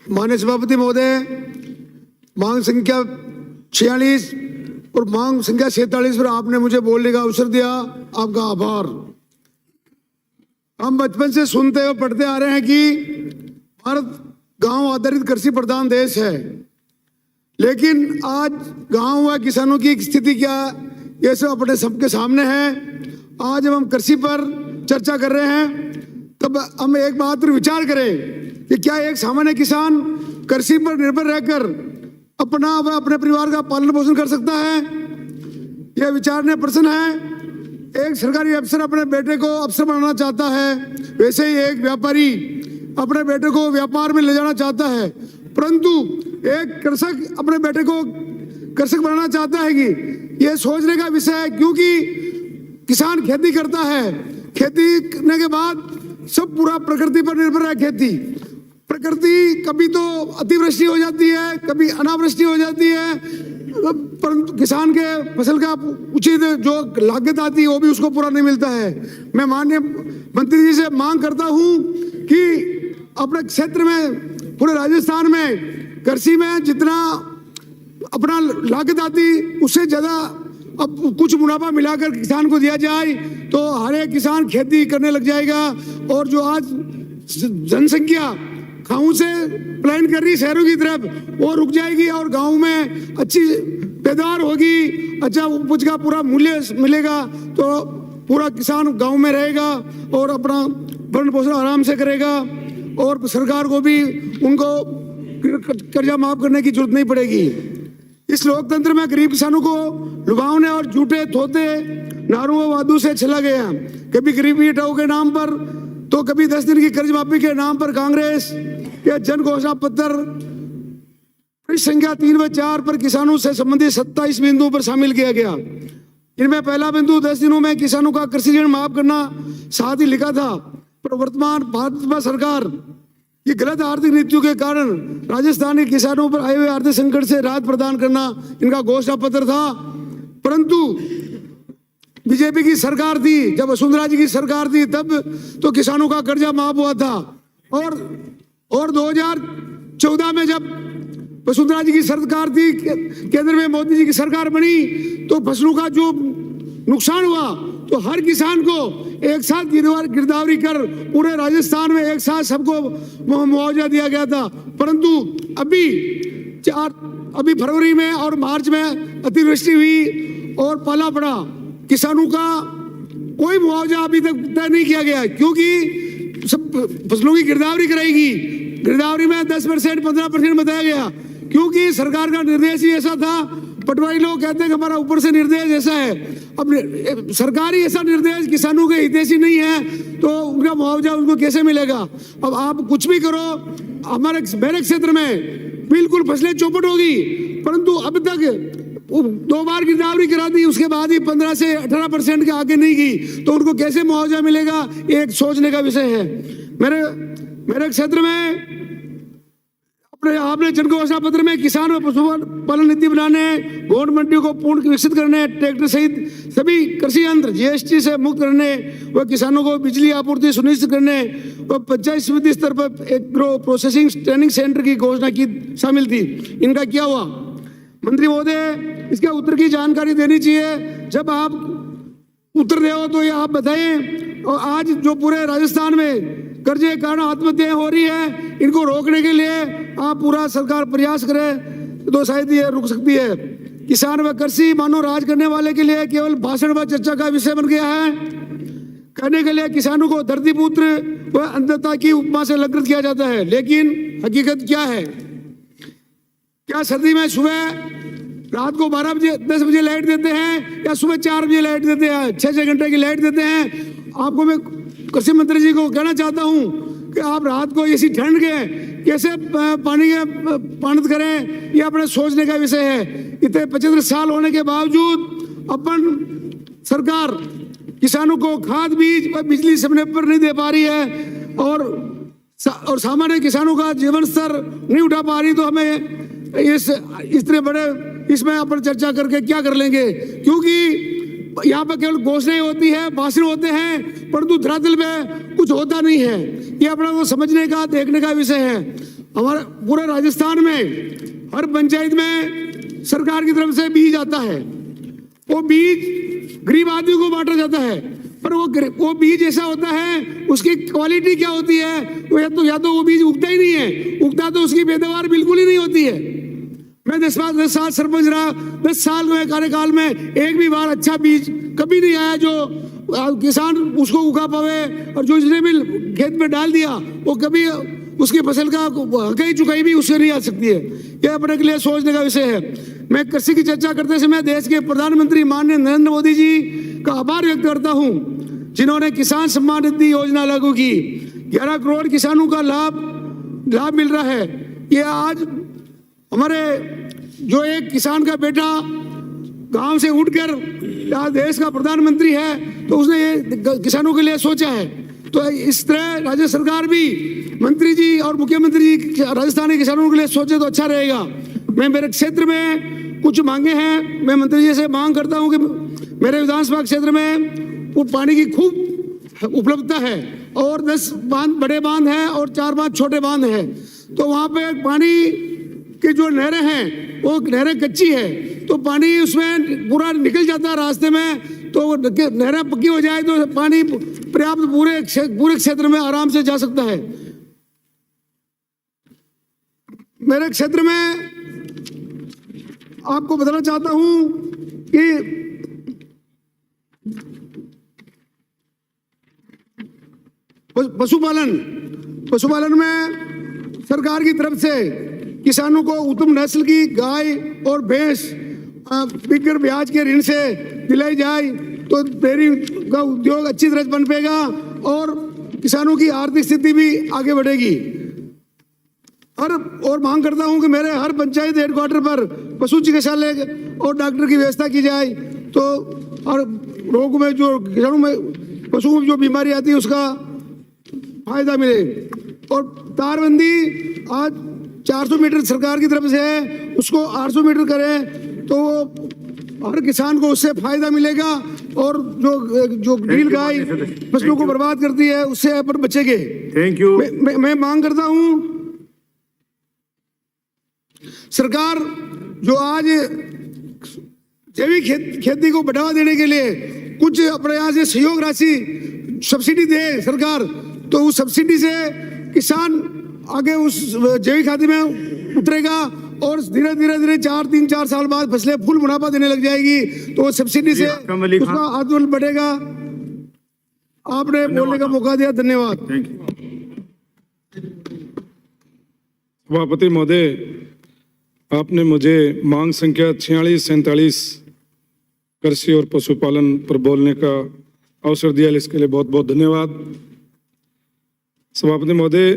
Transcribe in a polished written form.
माननीय सभापति महोदय, मांग संख्या 46 और मांग संख्या 47 पर आपने मुझे बोलने का अवसर दिया, आपका आभार। हम बचपन से सुनते और पढ़ते आ रहे हैं कि भारत गांव आधारित कृषि प्रधान देश है, लेकिन आज गांव व किसानों की स्थिति क्या, ये सब अपने सबके सामने है। आज जब हम कृषि पर चर्चा कर रहे हैं तब हम एक बात पर विचार करें कि क्या एक सामान्य किसान कृषि पर निर्भर रहकर अपना व अपने परिवार का पालन पोषण कर सकता है? यह विचारनीय प्रश्न है। एक सरकारी अफसर अपने बेटे को अफसर बनाना चाहता है, वैसे ही एक व्यापारी अपने बेटे को व्यापार में ले जाना चाहता है, परंतु एक कृषक अपने बेटे को कृषक बनाना चाहता है कि यह सोचने का विषय है, क्योंकि किसान खेती करता है, खेती करने के बाद सब पूरा प्रकृति पर निर्भर है। खेती प्रकृति कभी तो अतिवृष्टि हो जाती है, कभी अनावृष्टि हो जाती है, परंतु किसान के फसल का उचित जो लागत आती है वो भी उसको पूरा नहीं मिलता है। मैं माननीय मंत्री जी से मांग करता हूं कि अपने क्षेत्र में, पूरे राजस्थान में कृषि में जितना अपना लागत आती उससे ज़्यादा अब कुछ मुनाफा मिलाकर किसान को दिया जाए तो हर एक किसान खेती करने लग जाएगा। और जो आज जनसंख्या गाँव से प्लान कर रही शहरों की तरफ, वो रुक जाएगी और गाँव में अच्छी पैदावार होगी, अच्छा उपज का पूरा मूल्य मिलेगा, तो पूरा किसान गाँव में रहेगा और अपना भरण पोषण आराम से करेगा और सरकार को भी उनको कर्जा माफ करने की जरूरत नहीं पड़ेगी। इस लोकतंत्र में गरीब किसानों को लुभावने और झूठे थोते नारों व वादों से चला गया। कभी गरीबी हटाओ के नाम पर, तो कभी 10 दिन की कर्ज माफी के नाम पर कांग्रेस के जन घोषणा पत्र संख्या 3 व 4 पर किसानों से संबंधित 27 बिंदुओं पर शामिल किया गया। इनमें पहला बिंदु 10 दिनों में किसानों का कृषि ऋण माफ करना साथ ही लिखा था, पर वर्तमान भाजपा सरकार ये गलत आर्थिक नीतियों के कारण राजस्थान के किसानों पर आए हुए आर्थिक संकट से राहत प्रदान करना इनका घोषणा पत्र था। परंतु बीजेपी की सरकार थी, जब वसुंधरा जी की सरकार थी तब तो किसानों का कर्जा माफ हुआ था, और 2014 में जब वसुंधरा जी की सरकार थी, केंद्र में मोदी जी की सरकार बनी, तो फसलों का जो नुकसान हुआ तो हर किसान को एक साथ गिरदावरी कर पूरे राजस्थान में एक साथ सबको मुआवजा दिया गया था। परंतु अभी फरवरी में और मार्च में अतिवृष्टि हुई और पाला पड़ा, किसानों का कोई मुआवजा अभी तक तय नहीं किया गया, क्योंकि सब फसलों की गिरदावरी कराएगी। गिरदावरी में 10% 15% बताया गया, क्योंकि सरकार का निर्देश ही ऐसा था। पटवारी लोग कहते हैं कि हमारा ऊपर से निर्देश ऐसा है। अब सरकारी ऐसा निर्देश किसानों के हितैषी नहीं है तो उनका मुआवजा उनको कैसे मिलेगा? अब आप कुछ भी करो, मेरे क्षेत्र में बिल्कुल फसलें चौपट होगी, परंतु अब तक 2 बार गिरदावरी करा दी, उसके बाद ही 15 से 18% के आगे नहीं गई, तो उनको कैसे मुआवजा मिलेगा? एक सोचने का विषय है। मेरे क्षेत्र में आपने जन घोषणा पत्र में किसान और पशुपालन नीति बनाने, गोड मंडियों को पूर्ण विकसित करने, ट्रैक्टर सहित सभी कृषि यंत्र जीएसटी से मुक्त करने व किसानों को बिजली आपूर्ति सुनिश्चित करने व पंचायत समिति स्तर पर एग्रो प्रोसेसिंग ट्रेनिंग सेंटर की घोषणा की शामिल थी। इनका क्या हुआ? मंत्री महोदय, इसके उत्तर की जानकारी देनी चाहिए। जब आप उत्तर दे तो ये आप बताएं। और आज जो पूरे राजस्थान में कर्जे के कारण आत्महत्याएं हो रही है, इनको रोकने के लिए आप पूरा सरकार प्रयास करे तो शायद ये रुक सकती है। किसान व कृषि मानो राज करने वाले के लिए केवल भाषण व चर्चा का विषय बन गया है। कहने के लिए किसानों को धरतीपुत्र व अन्नदाता की उपमा से अलंकृत किया जाता है, लेकिन हकीकत क्या है? क्या सर्दी में सुबह रात को 12 बजे 10 बजे लाइट देते हैं या सुबह 4 बजे लाइट देते हैं? 6-6 घंटे की लाइट देते हैं। आपको मैं कृषि मंत्री जी को कहना चाहता हूं कि आप रात को ऐसी ठंड के कैसे पानी के पानित करें, ये अपने सोचने का विषय है। इतने 75 साल होने के बावजूद अपन सरकार किसानों को खाद बीज व बिजली समय पर नहीं दे पा रही है और सामान्य किसानों का जीवन स्तर नहीं उठा पा रही, तो हमें इतने बड़े इसमें अपन चर्चा करके क्या कर लेंगे? क्योंकि यहाँ पर केवल घोषणाएं होती है, भाषण होते हैं, परंतु धरातल में कुछ होता नहीं है। ये अपना को समझने का, देखने का विषय है। हमारे पूरे राजस्थान में हर पंचायत में सरकार की तरफ से बीज आता है। वो बीज गरीब आदमी को बांटा जाता है, पर वो बीज ऐसा होता है, उसकी क्वालिटी क्या होती है, वो या तो वो बीज उगता ही नहीं है, उगता तो उसकी पैदावार बिल्कुल ही नहीं होती है। मैं 10 साल सरपंच रहा, 10 साल में कार्यकाल में एक भी बार अच्छा बीज कभी नहीं आया जो किसान उसको उगा पावे, और जो इसने भी खेत में डाल दिया वो कभी उसकी फसल का कई चुकाई भी उससे नहीं आ सकती है। यह अपने के लिए सोचने का विषय है। मैं कृषि की चर्चा करते समय देश के प्रधानमंत्री माननीय नरेंद्र मोदी जी का आभार व्यक्त करता हूं, जिन्होंने किसान सम्मान निधि योजना लागू की। 11 करोड़ किसानों का लाभ मिल रहा है। ये आज हमारे जो एक किसान का बेटा गांव से उठकर आज देश का प्रधानमंत्री है, तो उसने ये किसानों के लिए सोचा है। तो इस तरह राज्य सरकार भी, मंत्री जी और मुख्यमंत्री जी राजस्थान के किसानों के लिए सोचे तो अच्छा रहेगा। मैं मेरे क्षेत्र में कुछ मांगे हैं, मैं मंत्री जी से मांग करता हूं कि मेरे विधानसभा क्षेत्र में वो पानी की खूब उपलब्धता है, और 10 बांध बड़े बांध हैं और 4-5 छोटे बांध हैं। तो वहाँ पे पानी की जो नहरें हैं वो नहरें कच्ची है, तो पानी उसमें पूरा निकल जाता है रास्ते में। तो नहरें पक्की हो जाए तो पानी पर्याप्त पूरे क्षेत्र में आराम से जा सकता है। मेरे क्षेत्र में आपको बताना चाहता हूं कि पशुपालन में सरकार की तरफ से किसानों को उत्तम नस्ल की गाय और भैंस बिगर ब्याज के ऋण से दिलाई जाए, तो डेयरी का उद्योग अच्छी तरह बन पाएगा और किसानों की आर्थिक स्थिति भी आगे बढ़ेगी। और मांग करता हूं कि मेरे हर पंचायत हेडक्वार्टर पर पशु चिकित्सालय और डॉक्टर की व्यवस्था की जाए, तो हर रोग में जो किसानों में पशुओं में जो बीमारी आती है उसका फायदा मिले। और तारबंदी आज 400 मीटर सरकार की तरफ से है, उसको 800 मीटर करें तो हर किसान को उससे फायदा मिलेगा, और जो नील गाय फसलों को बर्बाद करती है उससे अपन बचेंगे। Thank you. मैं मांग करता हूं सरकार जो आज जैविक खेती को बढ़ावा देने के लिए कुछ अपने यहाँ से सहयोग राशि सब्सिडी दे सरकार, तो उस सब्सिडी से किसान आगे उस जैविक खेती में उतरेगा, और धीरे धीरे 3-4 साल बाद फसलें फुल मुनाफा देने लग जाएगी, तो वो सब्सिडी से उसका आत्मबल बढ़ेगा। आपने बोलने का मौका दिया, धन्यवाद। सभापति महोदय, आपने मुझे मांग संख्या 4647 कृषि और पशुपालन पर बोलने का अवसर दिया, इसके लिए बहुत बहुत धन्यवाद। सभापति महोदय,